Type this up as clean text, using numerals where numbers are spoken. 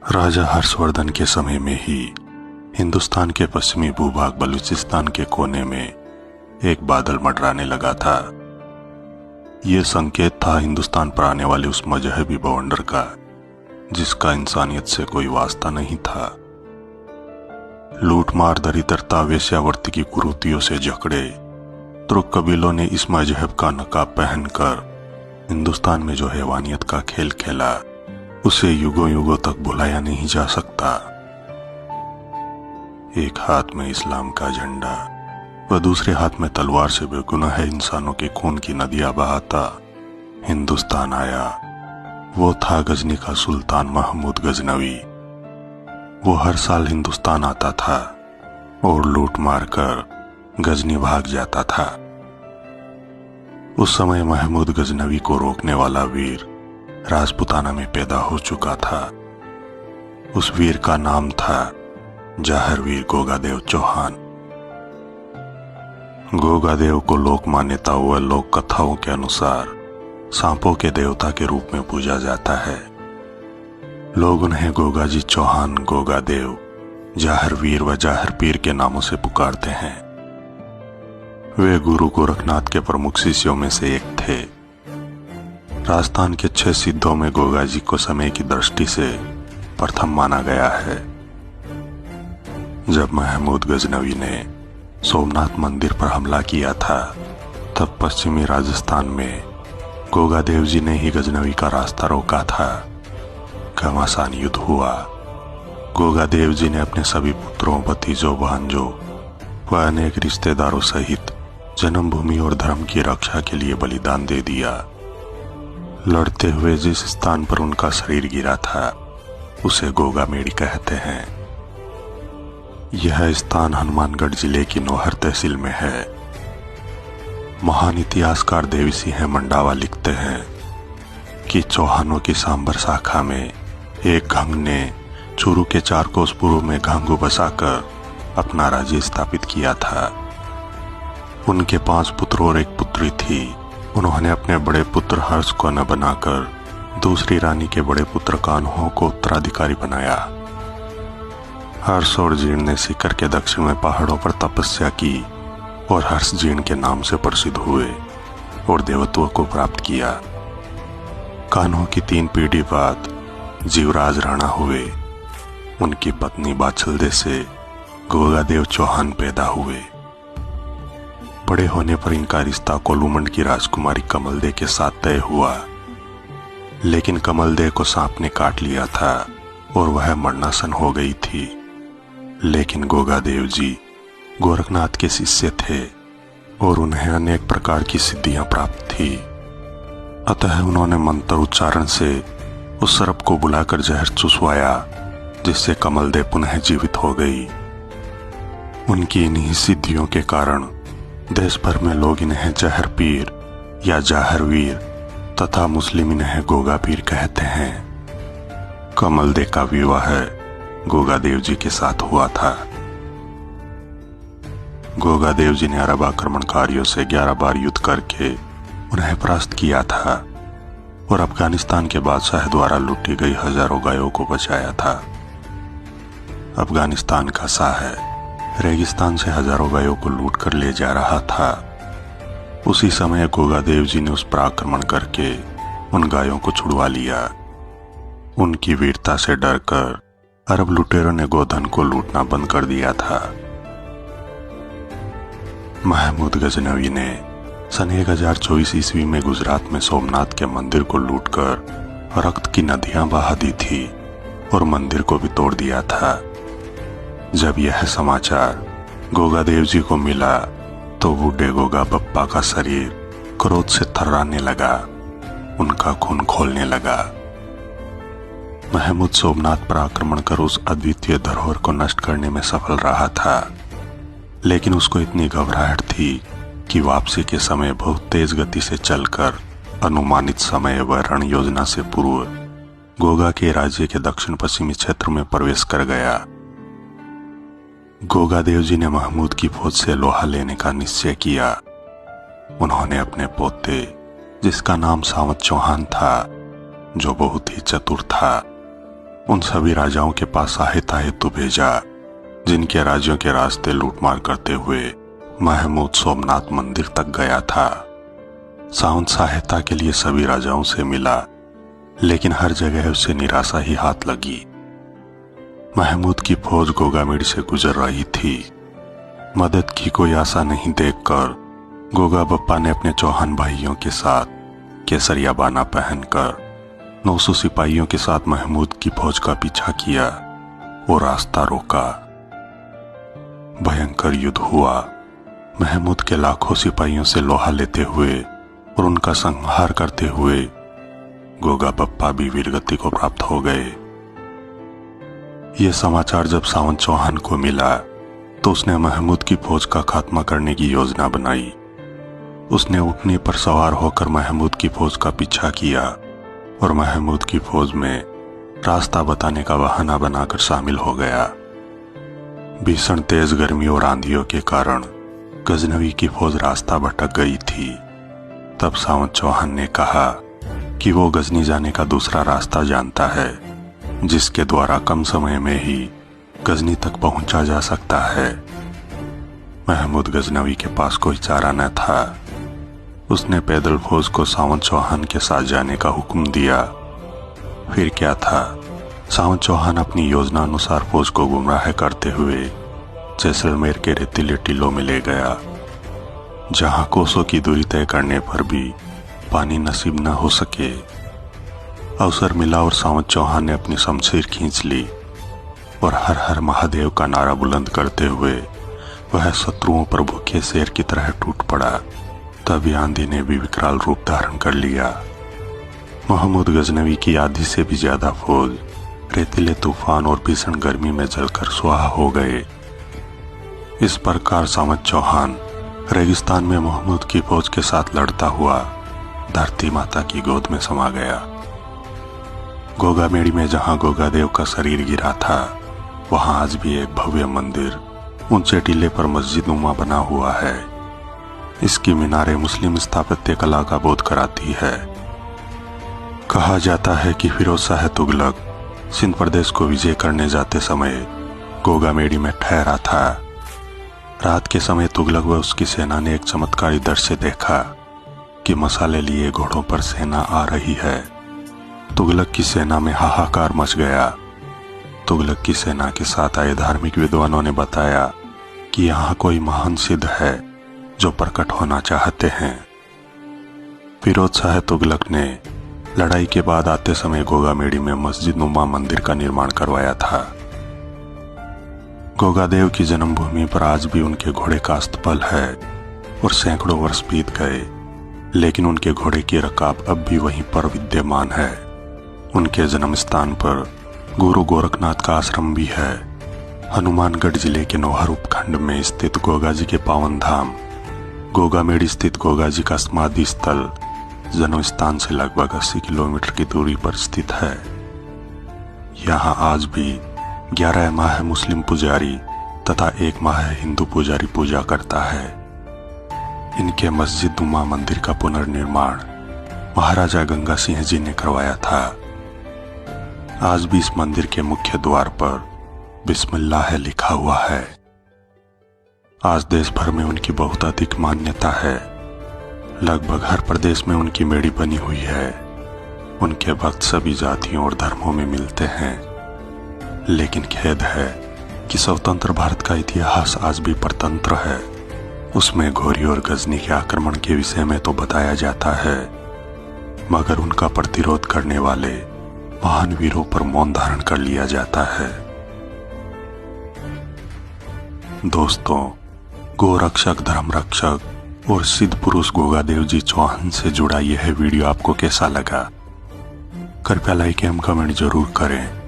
राजा हर्षवर्धन के समय में ही हिंदुस्तान के पश्चिमी भूभाग बलूचिस्तान के कोने में एक बादल मंडराने लगा था। यह संकेत था हिंदुस्तान पर आने वाले उस मजहबी बवंडर का जिसका इंसानियत से कोई वास्ता नहीं था। लूटमार, दरिद्रता, वेश्यावृत्ति की कुरीतियों से जकड़े तुर्क कबीलों ने इस मजहब का नकाब पहनकर हिंदुस्तान में जो हैवानियत का खेल खेला उसे युगों युगों तक भुलाया नहीं जा सकता। एक हाथ में इस्लाम का झंडा व दूसरे हाथ में तलवार से बेगुनाह इंसानों के खून की नदियां बहाता हिंदुस्तान आया। वो था गजनी का सुल्तान महमूद गजनवी। वो हर साल हिंदुस्तान आता था और लूट मार कर गजनी भाग जाता था। उस समय महमूद गजनवी को रोकने वाला वीर राजपुताना में पैदा हो चुका था। उस वीर का नाम था जाहरवीर गोगादेव चौहान। गोगादेव को लोक मान्यता व लोक कथाओं के अनुसार सांपों के देवता के रूप में पूजा जाता है। लोग उन्हें गोगाजी चौहान, गोगादेव, जाहरवीर व जाहरपीर के नामों से पुकारते हैं। वे गुरु गोरखनाथ के प्रमुख शिष्यों में से एक थे। राजस्थान के 6 सिद्धों में गोगाजी को समय की दृष्टि से प्रथम माना गया है। जब महमूद गजनवी ने सोमनाथ मंदिर पर हमला किया था तब पश्चिमी राजस्थान में गोगादेव जी ने ही गजनवी का रास्ता रोका था। घमासान युद्ध हुआ। गोगादेव जी ने अपने सभी पुत्रों, भतीजों, भांजों व अनेक रिश्तेदारों सहित जन्मभूमि और धर्म की रक्षा के लिए बलिदान दे दिया। लड़ते हुए जिस स्थान पर उनका शरीर गिरा था उसे गोगामेड़ी कहते हैं। यह स्थान हनुमानगढ़ जिले की नौहर तहसील में है। महान इतिहासकार देवी सिंह मंडावा लिखते हैं कि चौहानों की सांबर शाखा में एक घंग ने चूरू के 4 कोस पूर्व में घंगू बसाकर अपना राज्य स्थापित किया था। उनके 5 पुत्र और 1 पुत्री थी। उन्होंने अपने बड़े पुत्र हर्ष को न बनाकर दूसरी रानी के बड़े पुत्र कान्हो को उत्तराधिकारी बनाया। हर्ष और जीर्ण ने सीकर के दक्षिण में पहाड़ों पर तपस्या की और हर्ष जीर्ण के नाम से प्रसिद्ध हुए और देवत्व को प्राप्त किया। कान्हो की 3 पीढ़ी बाद जीवराज राणा हुए। उनकी पत्नी बाछलदे से गोगादेव चौहान पैदा हुए। बड़े होने पर इनका रिश्ता कोलूमंड की राजकुमारी कमलदे के साथ तय हुआ, लेकिन कमलदे को सांप ने काट लिया था और वह मरणासन हो गई थी। लेकिन गोगादेव जी गोरखनाथ के शिष्य थे और उन्हें अनेक प्रकार की सिद्धियां प्राप्त थी। अतः उन्होंने मंत्र उच्चारण से उस सर्प को बुलाकर जहर चुसवाया, जिससे कमलदे पुनः जीवित हो गई। उनकी इन्हीं सिद्धियों के कारण देश भर में लोग इन्हें जहरपीर या जाहरवीर तथा मुस्लिम इन्हें गोगापीर कहते हैं। कमलदे का विवाह गोगादेव जी के साथ हुआ था। गोगादेव जी ने अरब आक्रमणकारियों से 11 बार युद्ध करके उन्हें परास्त किया था और अफगानिस्तान के बादशाह द्वारा लूटी गई हजारों गायों को बचाया था। अफगानिस्तान का शाह रेगिस्तान से हजारों गायों को लूट कर ले जा रहा था। उसी समय गोगादेव जी ने उस पर आक्रमण करके उन गायों को छुड़वा लिया। उनकी वीरता से डरकर अरब लुटेरों ने गोधन को लूटना बंद कर दिया था। महमूद गजनवी ने सन 1024 ईस्वी में गुजरात में सोमनाथ के मंदिर को लूटकर रक्त की नदियां बहा दी थी और मंदिर को भी तोड़ दिया था। जब यह समाचार गोगादेव जी को मिला तो बूढ़े गोगा बप्पा का शरीर क्रोध से थर्राने लगा। उनका खून खोलने लगा। महमूद सोमनाथ पर आक्रमण कर उस अद्वितीय धरोहर को नष्ट करने में सफल रहा था, लेकिन उसको इतनी घबराहट थी कि वापसी के समय बहुत तेज गति से चलकर अनुमानित समय व रण योजना से पूर्व गोगा के राज्य के दक्षिण पश्चिमी क्षेत्र में प्रवेश कर गया। गोगादेव जी ने महमूद की फौज से लोहा लेने का निश्चय किया। उन्होंने अपने पोते, जिसका नाम सावंत चौहान था, जो बहुत ही चतुर था, उन सभी राजाओं के पास सहायता हेतु भेजा जिनके राज्यों के रास्ते लूटमार करते हुए महमूद सोमनाथ मंदिर तक गया था। सावंत सहायता के लिए सभी राजाओं से मिला, लेकिन हर जगह उसे निराशा ही हाथ लगी। महमूद की फौज गोगामेड़ से गुजर रही थी। मदद की कोई आशा नहीं देखकर गोगा बप्पा ने अपने चौहान भाइयों के साथ केसरिया बाना पहनकर 900 सिपाहियों के साथ महमूद की फौज का पीछा किया और रास्ता रोका। भयंकर युद्ध हुआ। महमूद के लाखों सिपाहियों से लोहा लेते हुए और उनका संहार करते हुए गोगा बप्पा भी वीरगति को प्राप्त हो गए। यह समाचार जब सावंत चौहान को मिला तो उसने महमूद की फौज का खात्मा करने की योजना बनाई। उसने ऊँटनी पर सवार होकर महमूद की फौज का पीछा किया और महमूद की फौज में रास्ता बताने का बहाना बनाकर शामिल हो गया। भीषण तेज गर्मी और आंधियों के कारण गजनवी की फौज रास्ता भटक गई थी। तब सावंत चौहान ने कहा कि वो गजनी जाने का दूसरा रास्ता जानता है, जिसके द्वारा कम समय में ही गजनी तक पहुंचा जा सकता है। महमूद गजनवी के पास कोई चारा न था। उसने पैदल फौज को सावंत चौहान के साथ जाने का हुक्म दिया। फिर क्या था, सावंत चौहान अपनी योजना अनुसार फौज को गुमराह करते हुए जैसलमेर के रेतीले टीलों में ले गया, जहां कोसों की दूरी तय करने पर भी पानी नसीब न हो सके। अवसर मिला और सावंत चौहान ने अपनी शमशीर खींच ली और हर हर महादेव का नारा बुलंद करते हुए वह शत्रुओं पर भूखे शेर की तरह टूट पड़ा। तभी आंधी ने भी विकराल रूप धारण कर लिया। महमूद गजनवी की आधी से भी ज्यादा फौज रेतीले तूफान और भीषण गर्मी में जलकर सुहा हो गए। इस प्रकार सावंत चौहान रेगिस्तान में महमूद की फौज के साथ लड़ता हुआ धरती माता की गोद में समा गया। गोगामेड़ी में जहां गोगादेव का शरीर गिरा था, वहां आज भी एक भव्य मंदिर ऊंचे टीले पर मस्जिद नुमा बना हुआ है। इसकी मीनारें मुस्लिम स्थापत्य कला का बोध कराती है। कहा जाता है कि फिरोज शाह तुगलक सिंध प्रदेश को विजय करने जाते समय गोगामेड़ी में ठहरा था। रात के समय तुगलक व उसकी सेना ने एक चमत्कारी दृश्य देखा कि मसाले लिए घोड़ों पर सेना आ रही है। तुगलक की सेना में हाहाकार मच गया। तुगलक की सेना के साथ आए धार्मिक विद्वानों ने बताया कि यहाँ कोई महान सिद्ध है जो प्रकट होना चाहते हैं। फिरोज शाह तुगलक ने लड़ाई के बाद आते समय गोगामेड़ी में मस्जिद नुमा मंदिर का निर्माण करवाया था। गोगादेव की जन्मभूमि पर आज भी उनके घोड़े का अस्तबल है और सैकड़ों वर्ष बीत गए, लेकिन उनके घोड़े की रकाब अब भी वहीं पर विद्यमान है। उनके जन्म स्थान पर गुरु गोरखनाथ का आश्रम भी है। हनुमानगढ़ जिले के नौहर उपखंड में स्थित गोगाजी के पावन धाम गोगामेड़ी स्थित गोगाजी का समाधि स्थल जन्म स्थान से लगभग 80 किलोमीटर की दूरी पर स्थित है। यहाँ आज भी 11 माह मुस्लिम पुजारी तथा 1 माह हिंदू पुजारी पूजा करता है। इनके मस्जिद नुमा मंदिर का पुनर्निर्माण महाराजा गंगा सिंह जी ने करवाया था। आज भी इस मंदिर के मुख्य द्वार पर बिस्मिल्लाह लिखा हुआ है। आज देश भर में उनकी बहुत अधिक मान्यता है। लगभग हर प्रदेश में उनकी मेड़ी बनी हुई है। उनके भक्त सभी जातियों और धर्मों में मिलते हैं। लेकिन खेद है कि स्वतंत्र भारत का इतिहास आज भी परतंत्र है। उसमें घोरी और गजनी के आक्रमण के विषय में तो बताया जाता है, मगर उनका प्रतिरोध करने वाले महान वीरों पर मौन धारण कर लिया जाता है। दोस्तों, गो रक्षक, धर्म रक्षक और सिद्ध पुरुष गोगादेव जी चौहान से जुड़ा यह वीडियो आपको कैसा लगा? कृपया लाइक एवं कमेंट जरूर करें।